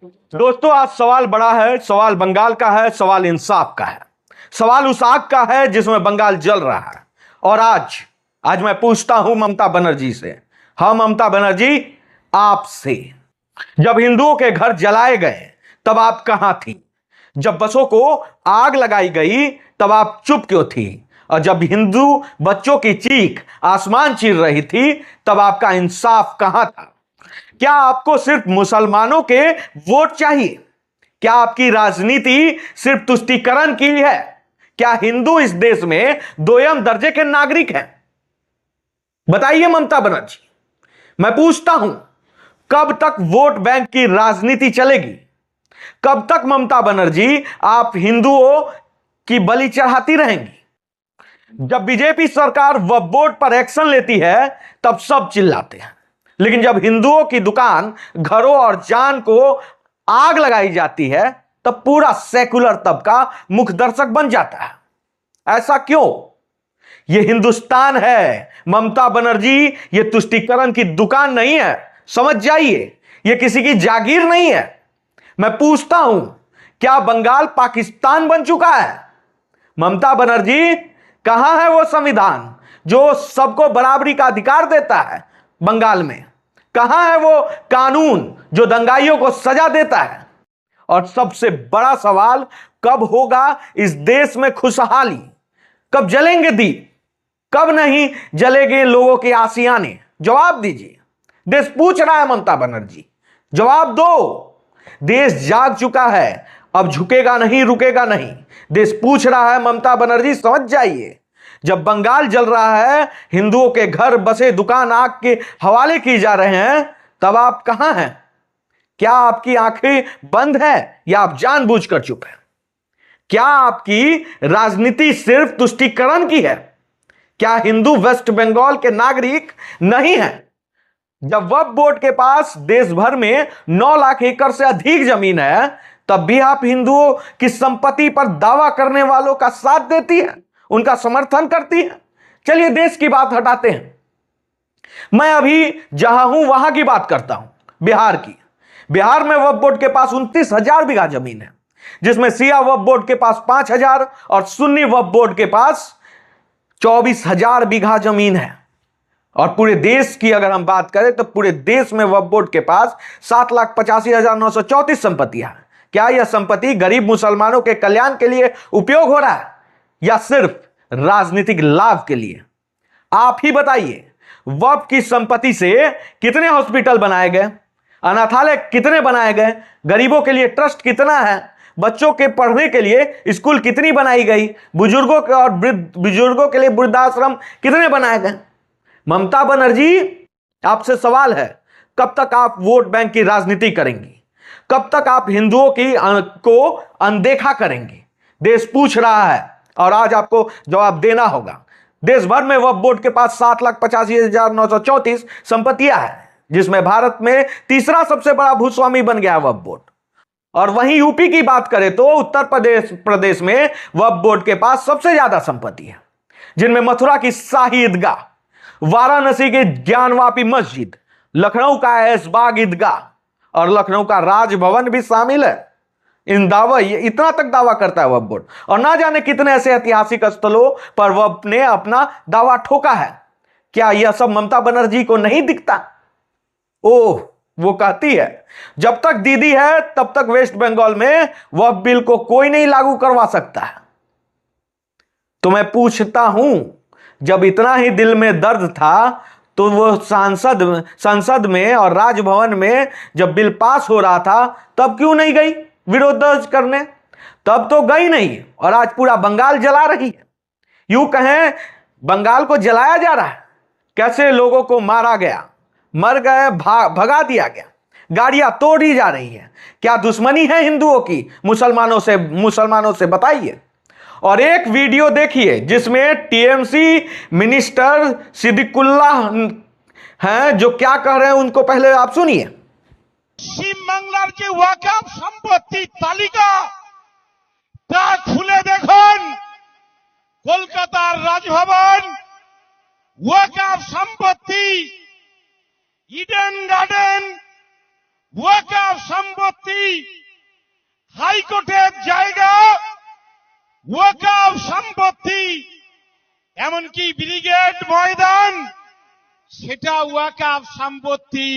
दोस्तों, आज सवाल बड़ा है। सवाल बंगाल का है, सवाल इंसाफ का है, सवाल उस आग का है जिसमें बंगाल जल रहा है। और आज मैं पूछता हूं ममता बनर्जी से, हाँ ममता बनर्जी, आपसे, जब हिंदुओं के घर जलाए गए तब आप कहां थी? जब बसों को आग लगाई गई तब आप चुप क्यों थी? और जब हिंदू बच्चों की चीख आसमान चीर रही थी तब आपका इंसाफ कहां था? क्या आपको सिर्फ मुसलमानों के वोट चाहिए? क्या आपकी राजनीति सिर्फ तुष्टीकरण की है? क्या हिंदू इस देश में दोयम दर्जे के नागरिक हैं? बताइए ममता बनर्जी, मैं पूछता हूं, कब तक वोट बैंक की राजनीति चलेगी? कब तक ममता बनर्जी आप हिंदुओं की बलि चढ़ाती रहेंगी? जब बीजेपी सरकार वक्फ बोर्ड पर एक्शन लेती है तब सब चिल्लाते हैं, लेकिन जब हिंदुओं की दुकान, घरों और जान को आग लगाई जाती है तब पूरा सेकुलर तबका मुख्य दर्शक बन जाता है। ऐसा क्यों? यह हिंदुस्तान है ममता बनर्जी, यह तुष्टीकरण की दुकान नहीं है, समझ जाइए। यह किसी की जागीर नहीं है। मैं पूछता हूं, क्या बंगाल पाकिस्तान बन चुका है? ममता बनर्जी, कहां है वो संविधान जो सबको बराबरी का अधिकार देता है? बंगाल में कहां है वो कानून जो दंगाइयों को सजा देता है? और सबसे बड़ा सवाल, कब होगा इस देश में खुशहाली? कब जलेंगे दीप? कब नहीं जलेंगे लोगों के आशियाने? जवाब दीजिए। देश पूछ रहा है ममता बनर्जी, जवाब दो। देश जाग चुका है, अब झुकेगा नहीं, रुकेगा नहीं। देश पूछ रहा है ममता बनर्जी, समझ जाइए। जब बंगाल जल रहा है, हिंदुओं के घर, बसे, दुकान आग के हवाले की जा रहे हैं, तब आप कहां हैं? क्या आपकी आंखें बंद है या आप जानबूझकर चुप हैं? क्या आपकी राजनीति सिर्फ तुष्टीकरण की है? क्या हिंदू वेस्ट बंगाल के नागरिक नहीं हैं? जब वक्फ बोर्ड के पास देश भर में 9 लाख एकड़ से अधिक जमीन है, तब भी आप हिंदुओं की संपत्ति पर दावा करने वालों का साथ देती है, उनका समर्थन करती है। चलिए देश की बात हटाते हैं, मैं अभी जहां हूं वहां की बात करता हूं, बिहार की। बिहार में वक्फ बोर्ड के पास 29,000 बीघा जमीन है, जिसमें शिया वक्फ बोर्ड के पास 5,000 और सुन्नी वक्फ बोर्ड के पास 24,000 बीघा जमीन है। और पूरे देश की अगर हम बात करें तो पूरे देश में वक्फ बोर्ड के पास 7,85,934 संपत्तियां हैं। क्या यह संपत्ति गरीब मुसलमानों के कल्याण के लिए उपयोग हो रहा है या सिर्फ राजनीतिक लाभ के लिए? आप ही बताइए। वक्फ की संपत्ति से कितने हॉस्पिटल बनाए गए? अनाथालय कितने बनाए गए? गरीबों के लिए ट्रस्ट कितना है? बच्चों के पढ़ने के लिए स्कूल कितनी बनाई गई? बुजुर्गों के और बुजुर्गों के लिए वृद्धाश्रम कितने बनाए गए? ममता बनर्जी, आपसे सवाल है, कब तक आप वोट बैंक की राजनीति करेंगी? कब तक आप हिंदुओं की को अनदेखा करेंगे? देश पूछ रहा है और आज आपको जवाब देना होगा। देश भर में वक्फ बोर्ड के पास 7,85,934 संपत्तियां हैं, जिसमें भारत में तीसरा सबसे बड़ा भूस्वामी बन गया वक्फ बोर्ड। और वहीं यूपी की बात करें तो उत्तर प्रदेश में वक्फ बोर्ड के पास सबसे ज्यादा संपत्ति है, जिनमें मथुरा की शाही ईदगाह, वाराणसी की ज्ञानवापी मस्जिद, लखनऊ का ऐशबाग ईदगाह और लखनऊ का राजभवन भी शामिल है। ये इतना तक दावा करता है वक्फ बोर्ड, और ना जाने कितने ऐसे ऐतिहासिक स्थलों पर वक्फ ने अपना दावा ठोका है। क्या यह सब ममता बनर्जी को नहीं दिखता? ओह, वो कहती है, जब तक दीदी है तब तक वेस्ट बंगाल में वक्फ बिल को कोई नहीं लागू करवा सकता है। तो मैं पूछता हूं, जब इतना ही दिल में दर्द था तो वो संसद में और राजभवन में जब बिल पास हो रहा था तब क्यों नहीं गई विरोध दर्ज करने? तब तो गई नहीं, और आज पूरा बंगाल जला रही है। यूं कहें, बंगाल को जलाया जा रहा है। कैसे लोगों को मारा गया, मर गए, भगा दिया गया, गाड़ियां तोड़ी जा रही है। क्या दुश्मनी है हिंदुओं की मुसलमानों से बताइए। और एक वीडियो देखिए जिसमें टीएमसी मिनिस्टर सिद्दीकुल्लाह हैं, जो क्या कह रहे हैं उनको पहले आप सुनिए। पश्चिम বাংলার যে ওয়াকফ সম্পত্তির তালিকা তা খুলে দেখুন। কলকাতার রাজভবন, ওয়াকফ সম্পত্তি, ইডেন গার্ডেন, ওয়াকফ সম্পত্তি, এমনকি ব্রিগেড ময়দান সেটা ওয়াকফ সম্পত্তি।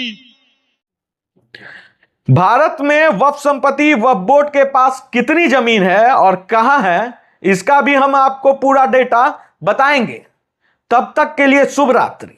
भारत में वक्फ संपत्ति वक्फ बोर्ड के पास कितनी जमीन है और कहां है, इसका भी हम आपको पूरा डेटा बताएंगे। तब तक के लिए शुभ रात्रि।